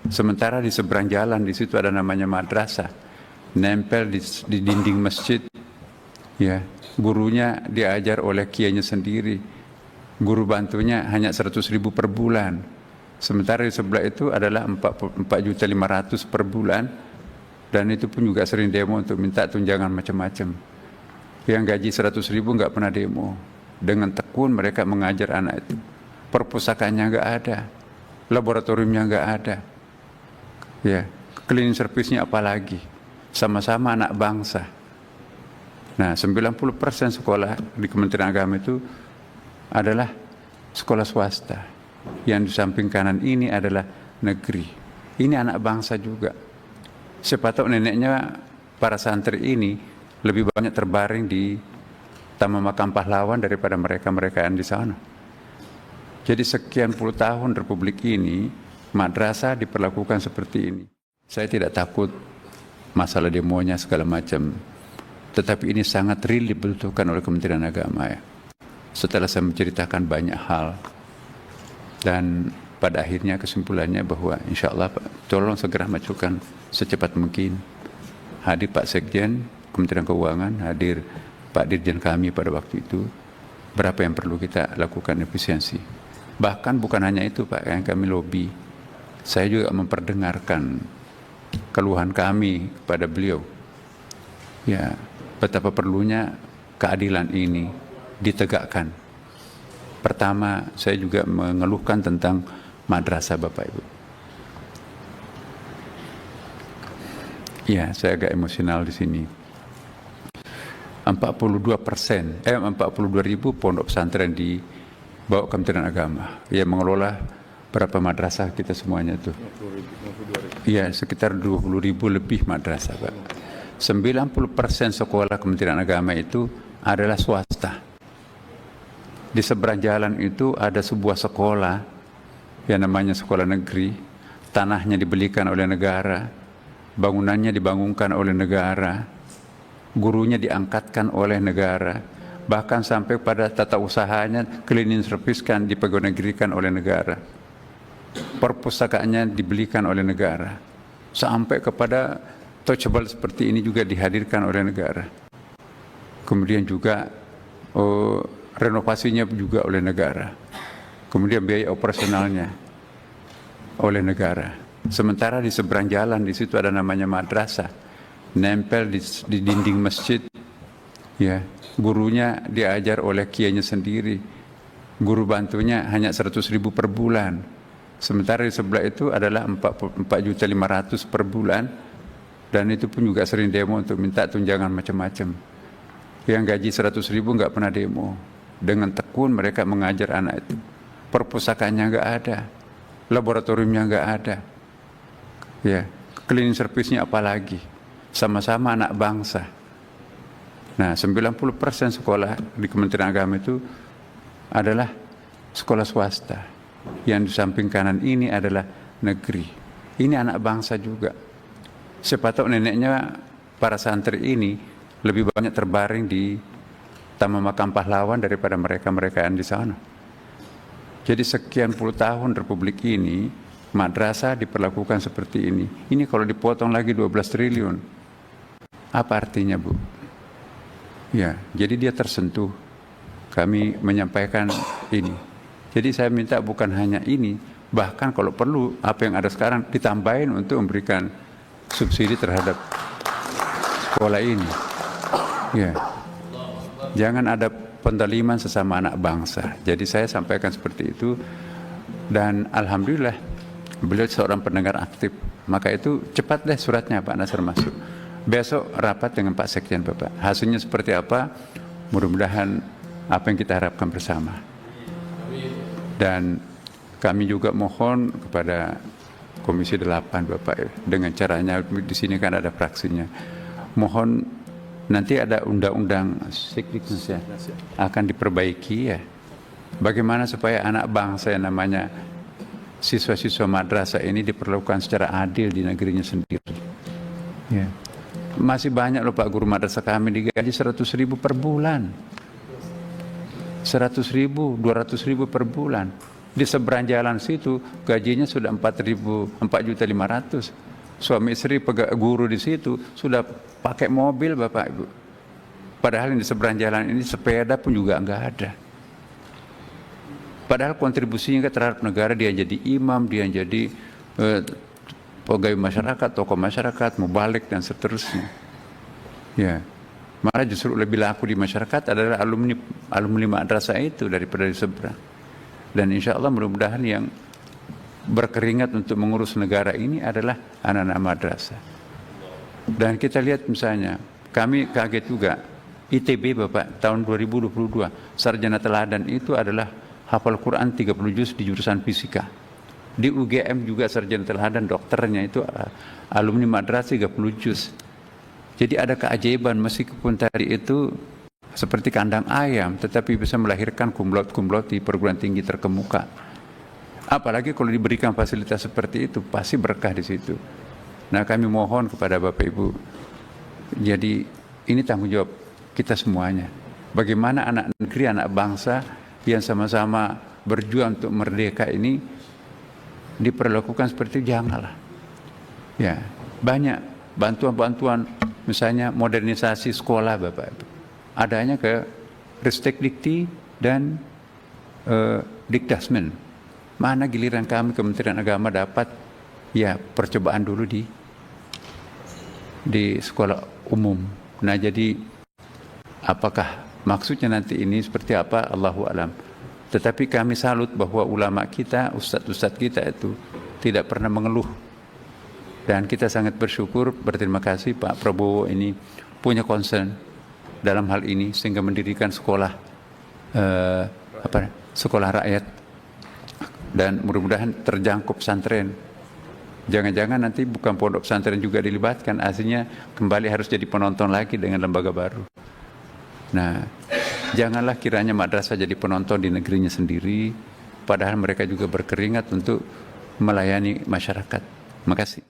Sementara di seberang jalan di situ ada namanya madrasah, nempel di dinding masjid. Ya, gurunya diajar oleh kiainya sendiri. Guru bantunya hanya 100.000 per bulan. Sementara di sebelah itu adalah 4.500.000 per bulan. Dan itu pun juga sering demo untuk minta tunjangan macam-macam. Yang gaji 100.000 nggak pernah demo. Dengan tekun mereka mengajar anak itu. Perpustakaannya nggak ada, laboratoriumnya nggak ada. Ya, cleaning service-nya apalagi. Sama-sama anak bangsa. Nah, 90% sekolah di Kementerian Agama itu adalah sekolah swasta. Yang di samping kanan ini adalah negeri. Ini anak bangsa juga. Siapa tahu neneknya para santri ini lebih banyak terbaring di Taman Makam Pahlawan daripada mereka-mereka yang di sana. Jadi sekian puluh tahun Republik ini, madrasah diperlakukan seperti ini. Saya tidak takut masalah demonya segala macam. Tetapi ini sangat real dibutuhkan oleh Kementerian Agama ya. Setelah saya menceritakan banyak hal. Dan pada akhirnya kesimpulannya bahwa insya Allah tolong segera majukan secepat mungkin. Hadir Pak Sekjen Kementerian Keuangan, hadir Pak Dirjen kami pada waktu itu. Berapa yang perlu kita lakukan efisiensi. Bahkan bukan hanya itu Pak, yang kami lobby. Saya juga memperdengarkan keluhan kami kepada beliau. Ya, betapa perlunya keadilan ini ditegakkan. Pertama, saya juga mengeluhkan tentang madrasah Bapak Ibu. Ya, saya agak emosional di sini. 42.000 pondok pesantren di bawah Kementerian Agama yang mengelola berapa madrasah kita semuanya itu. Iya, sekitar 20.000 lebih madrasah, Pak. 90% sekolah Kementerian Agama itu adalah swasta. Di seberang jalan itu ada sebuah sekolah yang namanya sekolah negeri, tanahnya dibelikan oleh negara, bangunannya dibangunkan oleh negara, gurunya diangkatkan oleh negara, bahkan sampai pada tata usahanya cleaning service kan dipegawai-negerikan oleh negara, perpustakaannya dibelikan oleh negara, sampai kepada touchable seperti ini juga dihadirkan oleh negara. Kemudian juga renovasinya juga oleh negara. Kemudian biaya operasionalnya oleh negara. Sementara di seberang jalan di situ ada namanya madrasah, nempel di dinding masjid. Ya, gurunya diajar oleh kiainya sendiri. Guru bantunya hanya 100.000 per bulan. Sementara di sebelah itu adalah 4.500.000 per bulan. Dan itu pun juga sering demo untuk minta tunjangan macam-macam. Yang gaji 100.000 nggak pernah demo. Dengan tekun mereka mengajar anak itu. Perpustakaannya nggak ada, laboratoriumnya nggak ada. Ya, cleaning service-nya apalagi. Sama-sama anak bangsa. Nah, 90% sekolah di Kementerian Agama itu adalah sekolah swasta. Yang di samping kanan ini adalah negeri. Ini anak bangsa juga. Siapa tahu neneknya para santri ini lebih banyak terbaring di Taman Makam Pahlawan daripada mereka-mereka yang di sana. Jadi sekian puluh tahun Republik ini, madrasah diperlakukan seperti ini. Ini kalau dipotong lagi 12 triliun, apa artinya Bu? Ya, jadi dia tersentuh. Kami menyampaikan ini. Jadi saya minta bukan hanya ini, bahkan kalau perlu apa yang ada sekarang ditambahin untuk memberikan subsidi terhadap sekolah ini. Ya. Jangan ada pendaliman sesama anak bangsa. Jadi saya sampaikan seperti itu. Dan alhamdulillah beliau seorang pendengar aktif. Maka itu cepat deh suratnya Pak Nasir masuk. Besok rapat dengan Pak Sekjen Bapak. Hasilnya seperti apa? Mudah-mudahan apa yang kita harapkan bersama. Dan kami juga mohon kepada Komisi 8 Bapak, dengan caranya di sini kan ada fraksinya. Mohon nanti ada undang-undang ya, akan diperbaiki ya. Bagaimana supaya anak bangsa yang namanya siswa-siswa madrasah ini diperlakukan secara adil di negerinya sendiri. Ya. Masih banyak loh Pak guru madrasah kami digaji 100.000 per bulan. 100.000, 200.000 per bulan. Di seberang jalan situ gajinya sudah 4.500. Suami istri guru di situ sudah pakai mobil Bapak Ibu. Padahal di seberang jalan ini sepeda pun juga enggak ada. Padahal kontribusinya terhadap negara, dia jadi imam, dia jadi pegawai masyarakat, tokoh masyarakat, mubalik dan seterusnya. Ya, malah justru lebih laku di masyarakat adalah alumni madrasah itu daripada di seberang. Dan insya Allah mudah-mudahan yang berkeringat untuk mengurus negara ini adalah anak-anak madrasah. Dan kita lihat misalnya, kami kaget juga, ITB Bapak tahun 2022, sarjana teladan itu adalah hafal Quran 30 juz di jurusan fisika. Di UGM juga sarjana teladan dokternya itu alumni madrasah 30 juz. Jadi ada keajaiban meskipun tadi itu seperti kandang ayam, tetapi bisa melahirkan kumlot di perguruan tinggi terkemuka. Apalagi kalau diberikan fasilitas seperti itu, pasti berkah di situ. Nah, kami mohon kepada Bapak Ibu, jadi ini tanggung jawab kita semuanya. Bagaimana anak negeri, anak bangsa yang sama-sama berjuang untuk merdeka ini diperlakukan seperti itu, janganlah. Ya, banyak bantuan-bantuan, misalnya modernisasi sekolah Bapak Ibu. Adanya ke Ristek Dikti dan Dikdasmen. Mana giliran kami Kementerian Agama dapat ya percobaan dulu di sekolah umum. Nah, jadi apakah maksudnya nanti ini seperti apa, Allahu alam. Tetapi kami salut bahwa ulama kita, ustadz-ustadz kita itu tidak pernah mengeluh. Dan kita sangat bersyukur, berterima kasih Pak Prabowo ini punya concern dalam hal ini sehingga mendirikan sekolah sekolah rakyat, dan mudah-mudahan terjangkau pesantren. Jangan-jangan nanti bukan pondok pesantren juga dilibatkan, aslinya kembali harus jadi penonton lagi dengan lembaga baru. Nah, janganlah kiranya madrasah jadi penonton di negerinya sendiri, padahal mereka juga berkeringat untuk melayani masyarakat. Terima kasih.